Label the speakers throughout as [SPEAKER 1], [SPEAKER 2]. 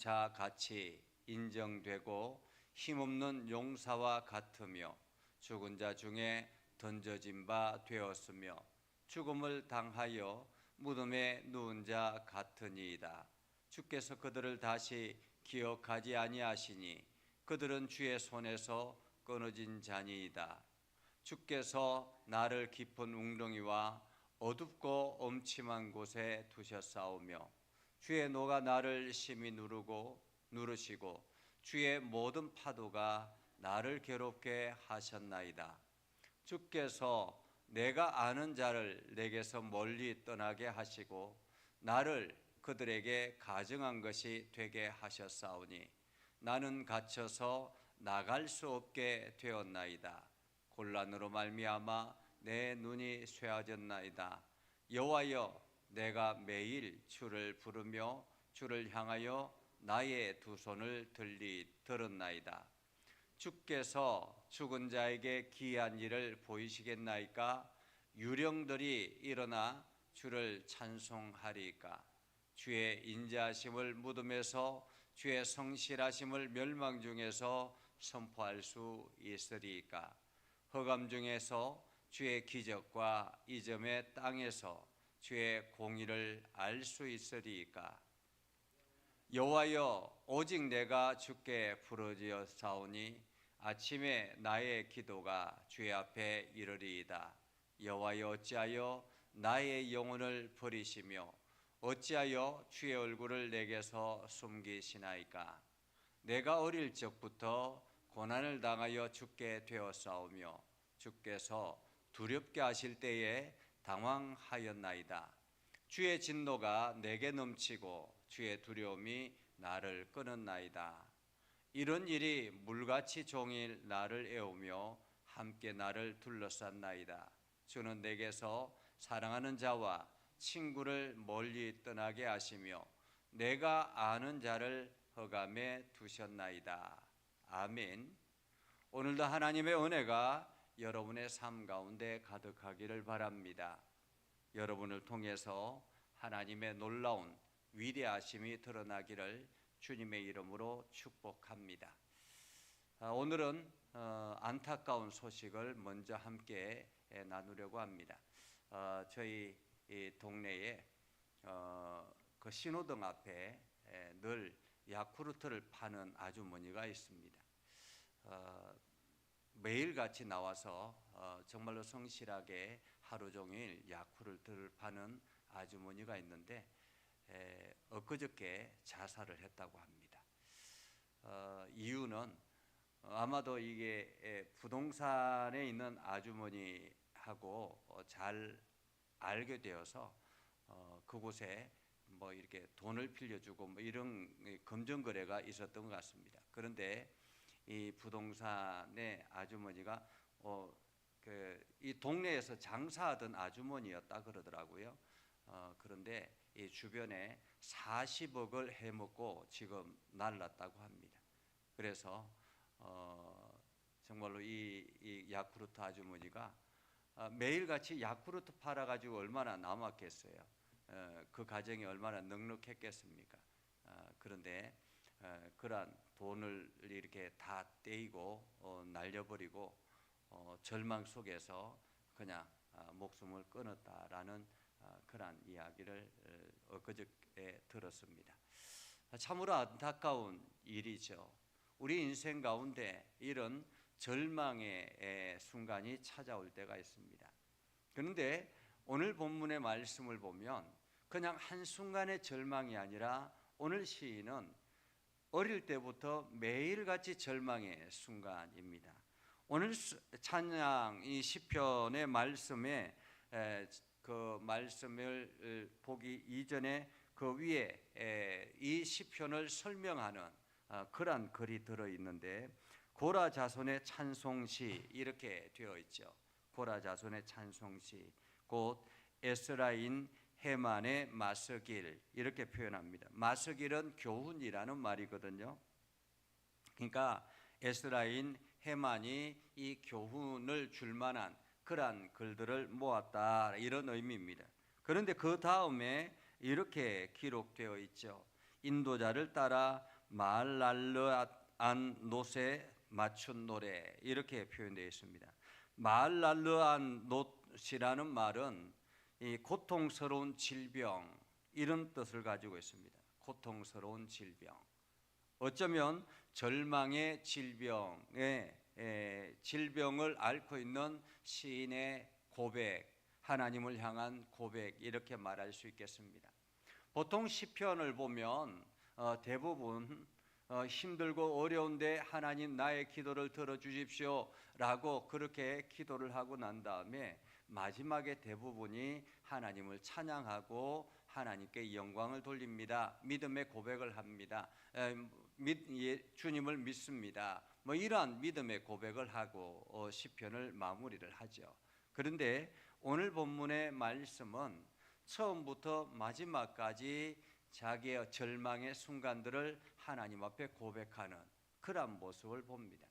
[SPEAKER 1] 자 같이 인정되고 힘없는 용사와 같으며 죽은 자 중에 던져진 바 되었으며 죽음을 당하여 무덤에 누운 자 같으니이다. 주께서 그들을 다시 기억하지 아니하시니 그들은 주의 손에서 끊어진 자니이다. 주께서 나를 깊은 웅덩이와 어둡고 엄침한 곳에 두셨사오며 주의 노가 나를 심히 누르시고 주의 모든 파도가 나를 괴롭게 하셨나이다. 주께서 내가 아는 자를 내게서 멀리 떠나게 하시고 나를 그들에게 가증한 것이 되게 하셨사오니 나는 갇혀서 나갈 수 없게 되었나이다. 곤란으로 말미암아 내 눈이 쇠하졌나이다. 여호와여, 내가 매일 주를 부르며 주를 향하여 나의 두 손을 들었나이다. 주께서 죽은 자에게 기이한 일을 보이시겠나이까? 유령들이 일어나 주를 찬송하리까? 주의 인자하심을 무덤에서 주의 성실하심을 멸망 중에서 선포할 수 있으리까? 흑암 중에서 주의 기적과 이점의 땅에서 주의 공의를 알 수 있으리까? 여호와여, 오직 내가 주께 부르짖었사오니 아침에 나의 기도가 주의 앞에 이르리이다. 여호와여, 어찌하여 나의 영혼을 버리시며 어찌하여 주의 얼굴을 내게서 숨기시나이까? 내가 어릴 적부터 고난을 당하여 죽게 되었사오며 주께서 두렵게 하실 때에 당황하였나이다. 주의 진노가 내게 넘치고 주의 두려움이 나를 끊었나이다. 이런 일이 물같이 종일 나를 애우며 함께 나를 둘러쌌나이다. 주는 내게서 사랑하는 자와 친구를 멀리 떠나게 하시며 내가 아는 자를 흑암에 두셨나이다. 아멘. 오늘도 하나님의 은혜가 여러분의 삶 가운데 가득하기를 바랍니다. 여러분을 통해서 하나님의 놀라운 위대하심이 드러나기를 주님의 이름으로 축복합니다. 오늘은 안타까운 소식을 먼저 함께 나누려고 합니다. 저희 동네에 그 신호등 앞에 늘 야쿠르트를 파는 아주머니가 있습니다. 매일같이 나와서 정말로 성실하게 하루 종일 야쿠르트를 파는 아주머니가 있는데 엊그저께 자살을 했다고 합니다. 이유는 아마도 이게 부동산에 있는 아주머니하고 잘 알게 되어서 그곳에 뭐 이렇게 돈을 빌려주고 뭐 이런 금전 거래가 있었던 것 같습니다. 그런데 이 부동산의 아주머니가 이 동네에서 장사하던 아주머니였다 그러더라고요. 그런데 이 주변에 40억을 해먹고 지금 날랐다고 합니다. 그래서 정말로 이 야쿠르트 아주머니가 매일같이 야쿠르트 팔아가지고 얼마나 남았겠어요. 그 가정이 얼마나 넉넉했겠습니까? 그런데 그러한 돈을 이렇게 다 떼이고 날려버리고 절망 속에서 그냥 목숨을 끊었다라는 그러한 이야기를 엊그저께 들었습니다. 참으로 안타까운 일이죠. 우리 인생 가운데 이런 절망의 순간이 찾아올 때가 있습니다. 그런데 오늘 본문의 말씀을 보면 그냥 한순간의 절망이 아니라 오늘 시인은 어릴 때부터 매일같이 절망의 순간입니다. 오늘 찬양 이 시편의 말씀에 그 말씀을 보기 이전에 그 위에 이 시편을 설명하는 그러한 글이 들어있는데 고라 자손의 찬송시 이렇게 되어 있죠. 고라 자손의 찬송시 곧 에스라인 헤만의 마스길 이렇게 표현합니다. 마스길은 교훈이라는 말이거든요. 그러니까 에스라인 헤만이 이 교훈을 줄 만한 그러한 글들을 모았다 이런 의미입니다. 그런데 그 다음에 이렇게 기록되어 있죠. 인도자를 따라 마알랄르안 놋에 맞춘 노래 이렇게 표현되어 있습니다. 마알랄르안 놋이라는 말은 이 고통스러운 질병 이런 뜻을 가지고 있습니다. 고통스러운 질병. 어쩌면 절망의 질병을 앓고 있는 시인의 고백, 하나님을 향한 고백 이렇게 말할 수 있겠습니다. 보통 시편을 보면 대부분 힘들고 어려운데 하나님 나의 기도를 들어주십시오 라고 그렇게 기도를 하고 난 다음에 마지막에 대부분이 하나님을 찬양하고 하나님께 영광을 돌립니다. 믿음의 고백을 합니다. 주님을 믿습니다. 뭐 이러한 믿음의 고백을 하고 시편을 마무리를 하죠. 그런데 오늘 본문의 말씀은 처음부터 마지막까지 자기의 절망의 순간들을 하나님 앞에 고백하는 그런 모습을 봅니다.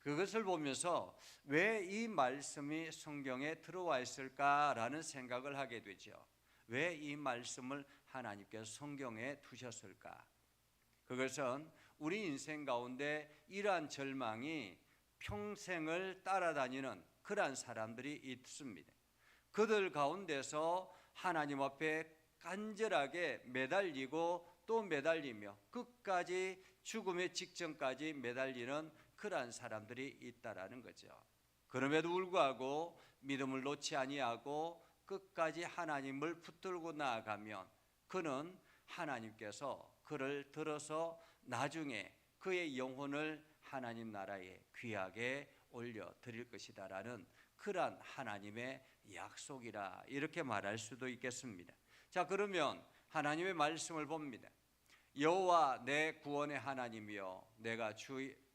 [SPEAKER 1] 그것을 보면서 왜 이 말씀이 성경에 들어와 있을까라는 생각을 하게 되죠. 왜 이 말씀을 하나님께서 성경에 두셨을까? 그것은 우리 인생 가운데 이러한 절망이 평생을 따라다니는 그러한 사람들이 있습니다. 그들 가운데서 하나님 앞에 간절하게 매달리고 또 매달리며 끝까지 죽음의 직전까지 매달리는 그러한 사람들이 있다라는 거죠. 그럼에도 불구하고 믿음을 놓지 아니하고 끝까지 하나님을 붙들고 나아가면 그는 하나님께서 그를 들어서 나중에 그의 영혼을 하나님 나라에 귀하게 올려 드릴 것이다라는 그러한 하나님의 약속이라 이렇게 말할 수도 있겠습니다. 자, 그러면 하나님의 말씀을 봅니다. 여호와 내 구원의 하나님이여 내가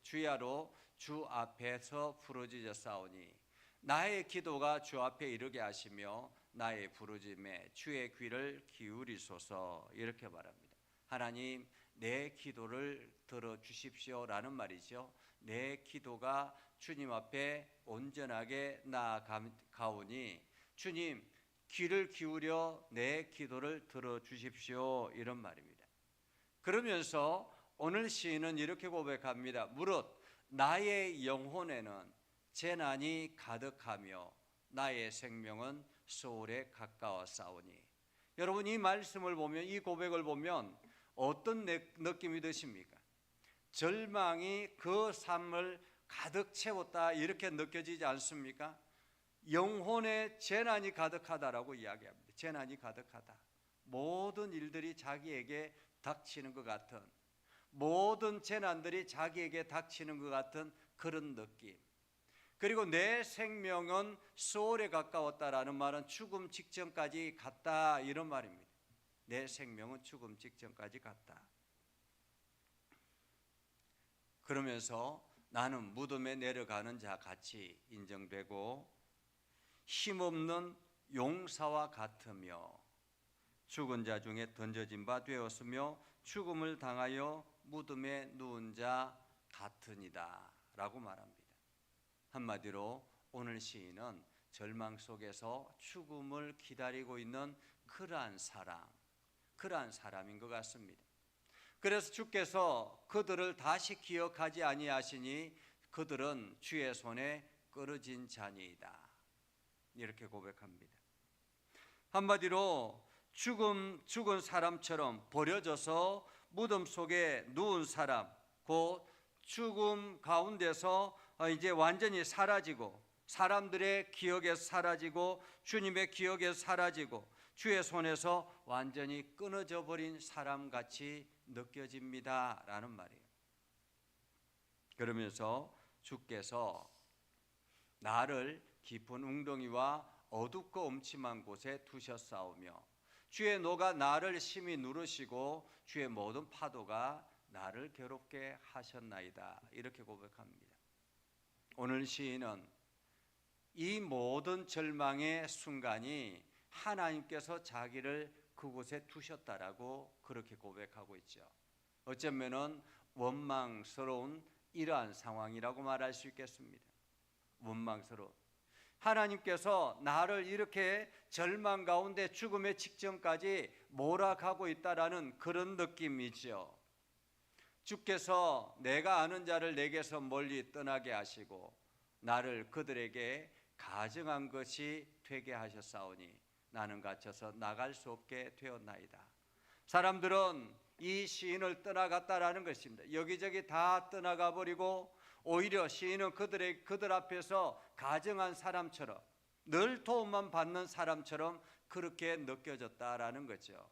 [SPEAKER 1] 주야로 주 앞에서 부르짖었사오니 나의 기도가 주 앞에 이르게 하시며 나의 부르짖음에 주의 귀를 기울이소서 이렇게 말합니다. 하나님 내 기도를 들어주십시오라는 말이죠. 내 기도가 주님 앞에 온전하게 나아가오니 주님 귀를 기울여 내 기도를 들어주십시오 이런 말입니다. 그러면서 오늘 시인은 이렇게 고백합니다. 무릇 나의 영혼에는 재난이 가득하며 나의 생명은 소울에 가까웠사오니. 여러분 이 말씀을 보면 이 고백을 보면 어떤 느낌이 드십니까? 절망이 그 삶을 가득 채웠다 이렇게 느껴지지 않습니까? 영혼에 재난이 가득하다라고 이야기합니다. 재난이 가득하다. 모든 일들이 자기에게 닥치는 것 같은, 모든 재난들이 자기에게 닥치는 것 같은 그런 느낌. 그리고 내 생명은 소울에 가까웠다라는 말은 죽음 직전까지 갔다 이런 말입니다. 내 생명은 죽음 직전까지 갔다. 그러면서 나는 무덤에 내려가는 자 같이 인정되고 힘없는 용사와 같으며 죽은 자 중에 던져진 바 되었으며 죽음을 당하여 무덤에 누운 자 같으니다 라고 말합니다. 한마디로 오늘 시인은 절망 속에서 죽음을 기다리고 있는 그러한 사람인 것 같습니다. 그래서 주께서 그들을 다시 기억하지 아니하시니 그들은 주의 손에 끊어진 자니이다 이렇게 고백합니다. 한마디로 죽은 사람처럼 버려져서 무덤 속에 누운 사람, 곧 죽음 가운데서 이제 완전히 사라지고 사람들의 기억에서 사라지고 주님의 기억에서 사라지고 주의 손에서 완전히 끊어져 버린 사람같이 느껴집니다 라는 말이에요. 그러면서 주께서 나를 깊은 웅덩이와 어둡고 음침한 곳에 두셨사오며 주의 노가 나를 심히 누르시고 주의 모든 파도가 나를 괴롭게 하셨나이다 이렇게 고백합니다. 오늘 시인은 이 모든 절망의 순간이 하나님께서 자기를 그곳에 두셨다라고 그렇게 고백하고 있죠. 어쩌면은 원망스러운 이러한 상황이라고 말할 수 있겠습니다. 원망스러운. 하나님께서 나를 이렇게 절망 가운데 죽음의 직전까지 몰아가고 있다라는 그런 느낌이죠. 주께서 내가 아는 자를 내게서 멀리 떠나게 하시고 나를 그들에게 가증한 것이 되게 하셨사오니 나는 갇혀서 나갈 수 없게 되었나이다. 사람들은 이 시인을 떠나갔다라는 것입니다. 여기저기 다 떠나가 버리고 오히려 시인은 그들 앞에서 가증한 사람처럼 늘 도움만 받는 사람처럼 그렇게 느껴졌다라는 거죠.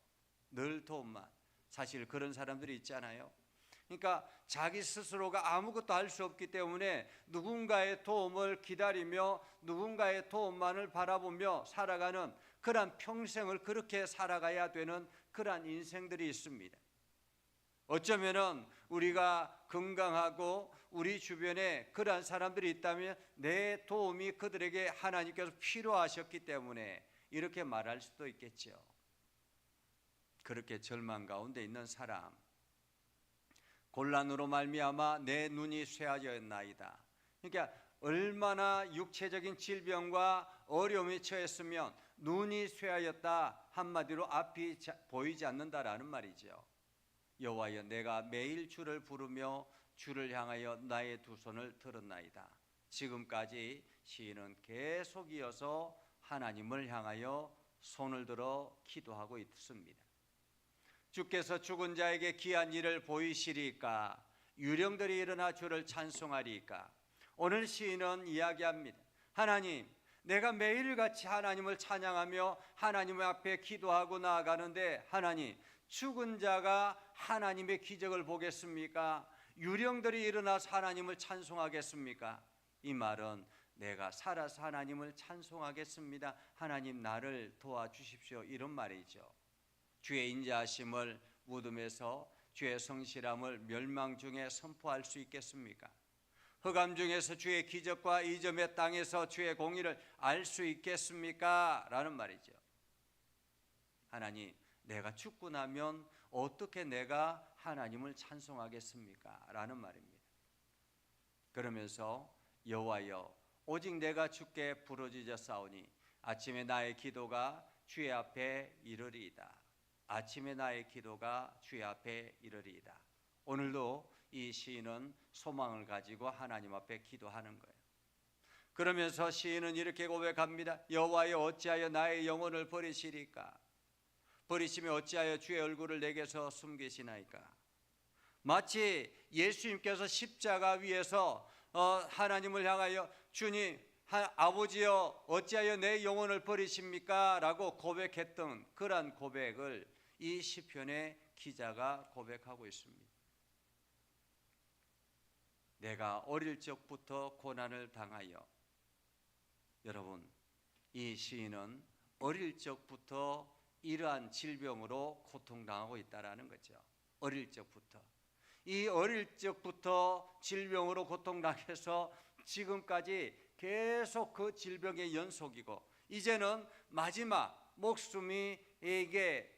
[SPEAKER 1] 늘 도움만. 사실 그런 사람들이 있잖아요. 그러니까 자기 스스로가 아무것도 할 수 없기 때문에 누군가의 도움을 기다리며 누군가의 도움만을 바라보며 살아가는 그러한 평생을 그렇게 살아가야 되는 그러한 인생들이 있습니다. 어쩌면은 우리가 건강하고 우리 주변에 그러한 사람들이 있다면 내 도움이 그들에게 하나님께서 필요하셨기 때문에 이렇게 말할 수도 있겠죠. 그렇게 절망 가운데 있는 사람, 곤란으로 말미암아 내 눈이 쇠하였나이다. 그러니까 얼마나 육체적인 질병과 어려움에 처했으면 눈이 쇠하였다, 한마디로 앞이 보이지 않는다라는 말이죠. 여호와여, 내가 매일 주를 부르며 주를 향하여 나의 두 손을 들었나이다. 지금까지 시인은 계속 이어서 하나님을 향하여 손을 들어 기도하고 있습니다. 주께서 죽은 자에게 귀한 일을 보이시리까? 유령들이 일어나 주를 찬송하리까? 오늘 시인은 이야기합니다. 하나님, 내가 매일같이 하나님을 찬양하며 하나님 앞에 기도하고 나아가는데 하나님, 죽은 자가 하나님의 기적을 보겠습니까? 유령들이 일어나서 하나님을 찬송하겠습니까? 이 말은 내가 살아서 하나님을 찬송하겠습니다. 하나님 나를 도와주십시오. 이런 말이죠. 주의 인자하심을 무덤에서 주의 성실함을 멸망 중에 선포할 수 있겠습니까? 흑암 중에서 주의 기적과 이점의 땅에서 주의 공의를 알 수 있겠습니까? 라는 말이죠. 하나님, 내가 죽고 나면 어떻게 내가 하나님을 찬송하겠습니까? 라는 말입니다. 그러면서 여호와여, 오직 내가 주께 부르짖었사오니 아침에 나의 기도가 주의 앞에 이르리이다. 아침에 나의 기도가 주의 앞에 이르리이다. 오늘도 이 시인은 소망을 가지고 하나님 앞에 기도하는 거예요. 그러면서 시인은 이렇게 고백합니다. 여호와여, 어찌하여 나의 영혼을 버리시리까? 버리시며 어찌하여 주의 얼굴을 내게서 숨기시나이까? 마치 예수님께서 십자가 위에서 하나님을 향하여 주님, 아버지여, 어찌하여 내 영혼을 버리십니까? 라고 고백했던 그러한 고백을 이 시편의 기자가 고백하고 있습니다. 내가 어릴 적부터 고난을 당하여, 여러분, 이 시인은 어릴 적부터 이러한 질병으로 고통당하고 있다라는 거죠. 어릴 적부터. 이 어릴 적부터 질병으로 고통당해서 지금까지 계속 그 질병의 연속이고, 이제는 마지막 목숨이 이게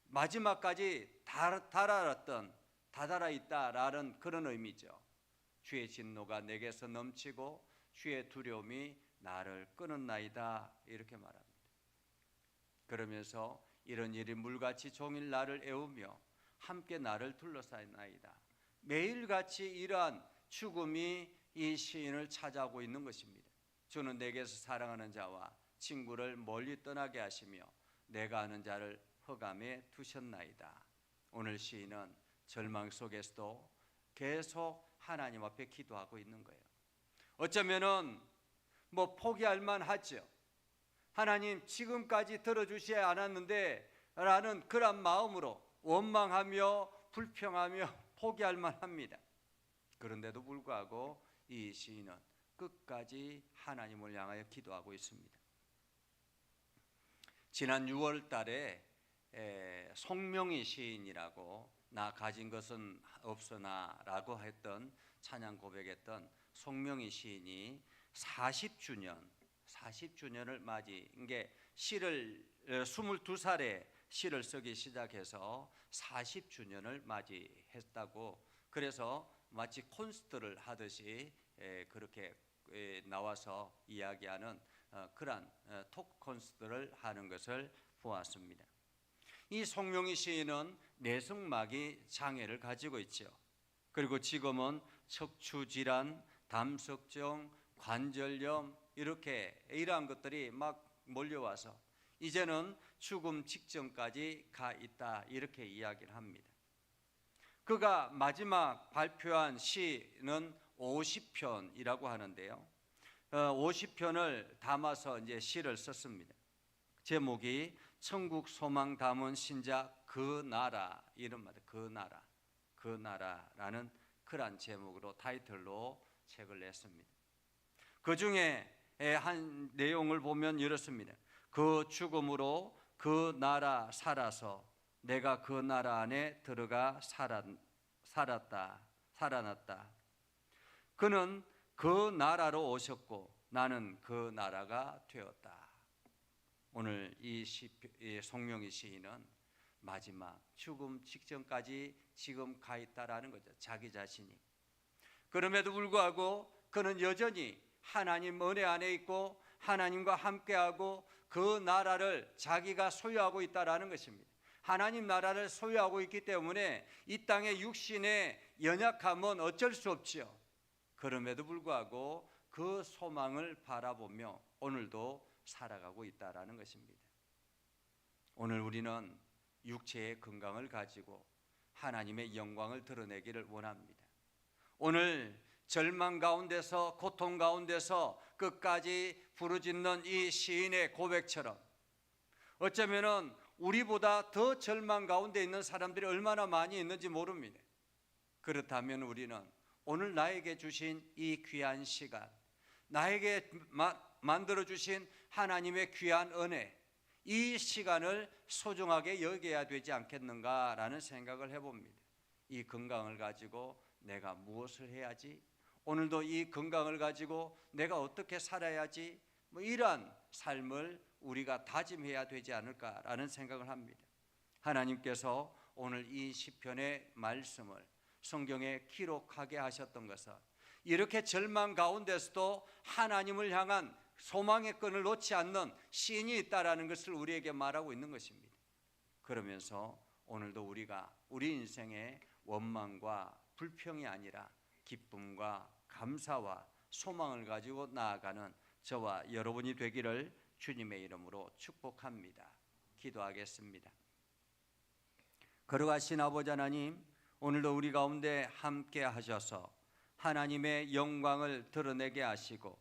[SPEAKER 1] 마지막까지 다다라 있다라는 그런 의미죠. 주의 진노가 내게서 넘치고 주의 두려움이 나를 끊었나이다, 이렇게 말합니다. 그러면서 이런 일이 물같이 종일 나를 애우며 함께 나를 둘러싸이나이다. 매일같이 이러한 죽음이 이 시인을 찾아오고 있는 것입니다. 주는 내게서 사랑하는 자와 친구를 멀리 떠나게 하시며 내가 아는 자를 흑암에 두셨나이다. 오늘 시인은 절망 속에서도 계속 하나님 앞에 기도하고 있는 거예요. 어쩌면은 포기할 만하죠. 하나님, 지금까지 들어주시지 않았는데 라는 그런 마음으로 원망하며 불평하며 포기할 만합니다. 그런데도 불구하고 이 시인은 끝까지 하나님을 향하여 기도하고 있습니다. 지난 6월 달에 송명희 시인이라고 나 가진 것은 없으나 라고 했던 찬양 고백했던 송명희 시인이 40주년을 맞이, 이게 시를 22살에 시를 쓰기 시작해서 40주년을 맞이했다고, 그래서 마치 콘서트를 하듯이 그렇게 나와서 이야기하는 그러한 토크 콘서트를 하는 것을 보았습니다. 이 송명희 시인은 내성마비 장애를 가지고 있죠. 그리고 지금은 척추질환, 담석증, 관절염 이렇게 이러한 것들이 막 몰려와서 이제는 죽음 직전까지 가 있다 이렇게 이야기를 합니다. 그가 마지막 발표한 시는 50편이라고 하는데요. 50편을 담아서 이제 시를 썼습니다. 제목이 천국 소망 담은 신작 그 나라, 이름마다 그 나라라는 그런 제목으로 타이틀로 책을 냈습니다. 그 중에 한 내용을 보면 이렇습니다. 그 죽음으로 그 나라 살아서 내가 그 나라 안에 들어가 살아났다. 그는 그 나라로 오셨고 나는 그 나라가 되었다. 오늘 이 송명희 시인은 마지막 죽음 직전까지 지금 가 있다라는 거죠. 자기 자신이. 그럼에도 불구하고 그는 여전히 하나님 은혜 안에 있고 하나님과 함께하고 그 나라를 자기가 소유하고 있다라는 것입니다. 하나님 나라를 소유하고 있기 때문에 이 땅의 육신의 연약함은 어쩔 수 없지요. 그럼에도 불구하고 그 소망을 바라보며 오늘도 살아가고 있다라는 것입니다. 오늘 우리는 육체의 건강을 가지고 하나님의 영광을 드러내기를 원합니다. 오늘 절망 가운데서 고통 가운데서 끝까지 부르짖는 이 시인의 고백처럼 어쩌면은 우리보다 더 절망 가운데 있는 사람들이 얼마나 많이 있는지 모릅니다. 그렇다면 우리는 오늘 나에게 주신 이 귀한 시간, 나에게 만들어 주신 하나님의 귀한 은혜, 이 시간을 소중하게 여겨야 되지 않겠는가라는 생각을 해봅니다. 이 건강을 가지고 내가 무엇을 해야지? 오늘도 이 건강을 가지고 내가 어떻게 살아야지? 이러한 삶을 우리가 다짐해야 되지 않을까라는 생각을 합니다. 하나님께서 오늘 이 시편의 말씀을 성경에 기록하게 하셨던 것은 이렇게 절망 가운데서도 하나님을 향한 소망의 끈을 놓지 않는 시인이 있다라는 것을 우리에게 말하고 있는 것입니다. 그러면서 오늘도 우리가 우리 인생의 원망과 불평이 아니라 기쁨과 감사와 소망을 가지고 나아가는 저와 여러분이 되기를 주님의 이름으로 축복합니다. 기도하겠습니다. 거룩하신 아버지 하나님, 오늘도 우리 가운데 함께 하셔서 하나님의 영광을 드러내게 하시고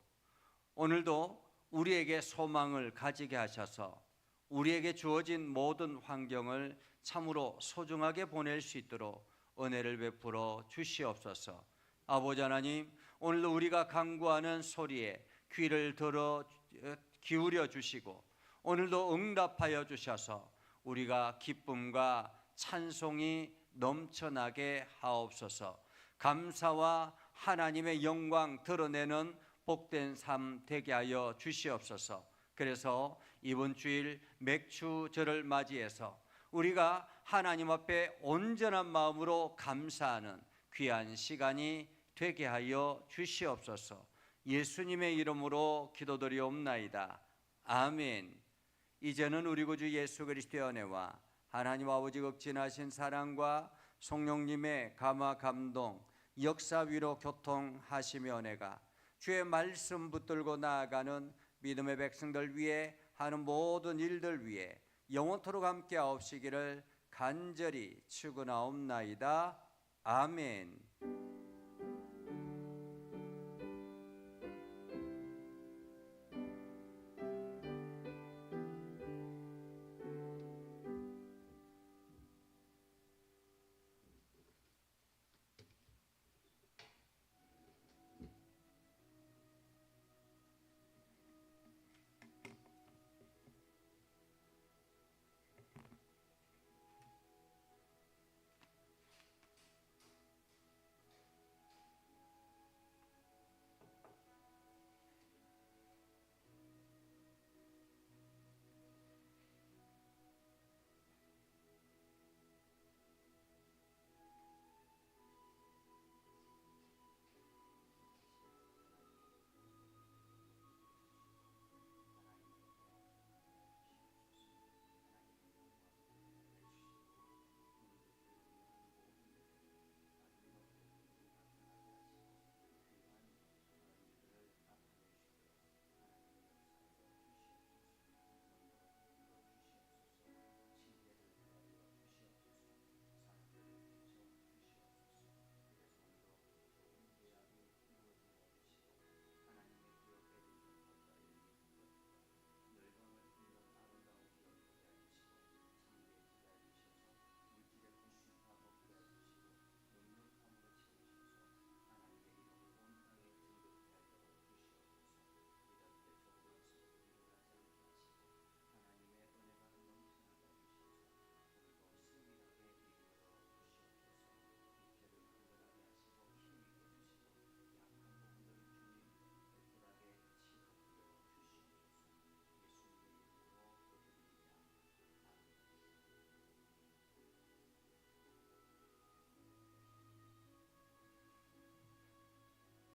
[SPEAKER 1] 오늘도 우리에게 소망을 가지게 하셔서 우리에게 주어진 모든 환경을 참으로 소중하게 보낼 수 있도록 은혜를 베풀어 주시옵소서. 아버지 하나님, 오늘도 우리가 간구하는 소리에 귀를 들어 기울여 주시고 오늘도 응답하여 주셔서 우리가 기쁨과 찬송이 넘쳐나게 하옵소서. 감사와 하나님의 영광 드러내는 복된 삶 되게 하여 주시옵소서. 그래서 이번 주일 맥주절을 맞이해서 우리가 하나님 앞에 온전한 마음으로 감사하는 귀한 시간이 되게 하여 주시옵소서. 예수님의 이름으로 기도드리옵나이다. 아멘. 이제는 우리 구주 예수 그리스도의 은혜와 하나님 아버지 극진하신 사랑과 성령님의 감화 감동 역사 위로 교통하시며 은혜가 주의 말씀 붙들고 나아가는 믿음의 백성들 위해 하는 모든 일들 위해 영원토록 함께 하옵시기를 간절히 축원하옵나이다. 아멘.